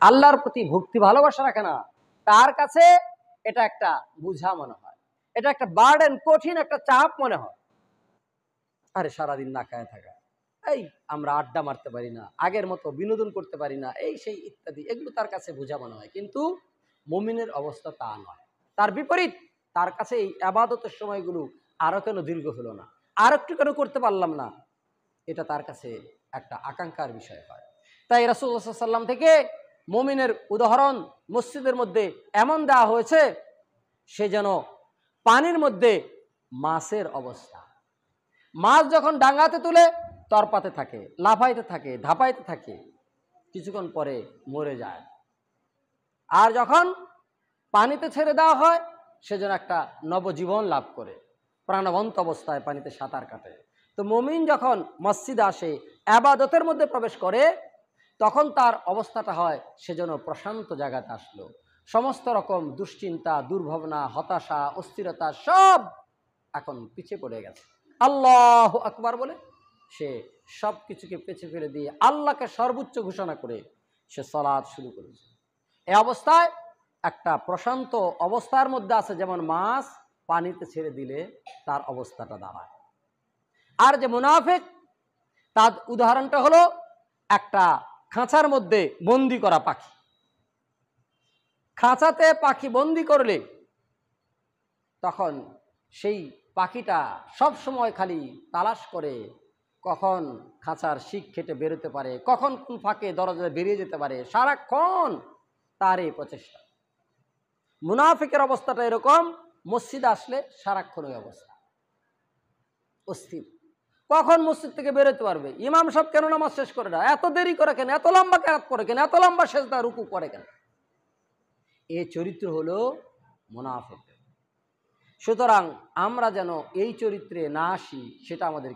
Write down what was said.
আল্লাহর প্রতি ভক্তি ভালোবাসা রাখে না, তার কাছে এটা একটা বোঝা মনে হয়, এটা একটা বার্ডেন, কঠিন একটা চাপ মনে হয়। আরে সারাদিন না খায় থাকা, এই আমরা আড্ডা মারতে পারি না, আগের মতো বিনোদন করতে পারি না, এই সেই ইত্যাদি, এগুলো তার কাছে বোঝা মনে হয়। কিন্তু মুমিনের অবস্থা তা নয়, তার বিপরীত। তার কাছে এই ইবাদতের সময়গুলো আরো কেন দীর্ঘ হলো না, আর একটু কেন করতে পারলাম না, এটা তার কাছে একটা আকাঙ্ক্ষার বিষয় হয়। তাই রাসূলুল্লাহ সাল্লাল্লাহু আলাইহি ওয়াসাল্লাম থেকে মুমিনের উদাহরণ মসজিদের মধ্যে এমন দেওয়া হয়েছে, সে যেন পানির মধ্যে মাছের অবস্থা। মাছ যখন ডাঙ্গাতে তুলে তরপাতে থাকে, লাফাইতে থাকে, ধাপাইতে থাকে, কিছুক্ষণ পরে মরে যায়। আর যখন পানিতে ছেড়ে দেওয়া হয়, সে যেন একটা নবজীবন লাভ করে, প্রাণবন্ত অবস্থায় পানিতে সাঁতার কাটে। তো মুমিন যখন মসজিদে আসে, ইবাদতের মধ্যে প্রবেশ করে, তখন তার অবস্থাটা হয় সে যেন প্রশান্ত জায়গাতে আসলো। সমস্ত রকম দুশ্চিন্তা, দুর্ভাবনা, হতাশা, অস্থিরতা সব এখন পিছিয়ে পড়ে গেছে। আল্লাহু আকবার বলে সে সব কিছুকে পেছে ফেলে দিয়ে আল্লাহকে সর্বোচ্চ ঘোষণা করে সে সালাত শুরু করেছে। এই অবস্থায় একটা প্রশান্ত অবস্থার মধ্যে আছে, যেমন মাছ পানিতে ছেড়ে দিলে তার অবস্থাটা দাঁড়ায়। আর যে মুনাফিক, তার উদাহরণটা হলো একটা খাঁচার মধ্যে বন্দি করা পাখি। খাঁচাতে পাখি বন্দি করলে তখন সেই পাখিটা সব সময় খালি তালাশ করে কখন খাঁচার শিক খেটে বেরোতে পারে, কখন কোন ফাঁকে দরজা বেরিয়ে যেতে পারে, সারাক্ষণ তার এই প্রচেষ্টা। মুনাফিকের অবস্থাটা এরকম, মসজিদে আসলে সারাক্ষণ ওই অবস্থা, অস্থির, কখন মসজিদ থেকে বেরোতে পারবে, ইমাম সাহেব কেন নামাজ শেষ করে না, এত দেরি করে কেন, এত লম্বা কেরাত করে কেন, এত লম্বা সেজদা রুকু করে কেন। এই চরিত্র হলো মুনাফিক। সুতরাং আমরা যেন এই চরিত্রে না আসি, সেটা আমাদের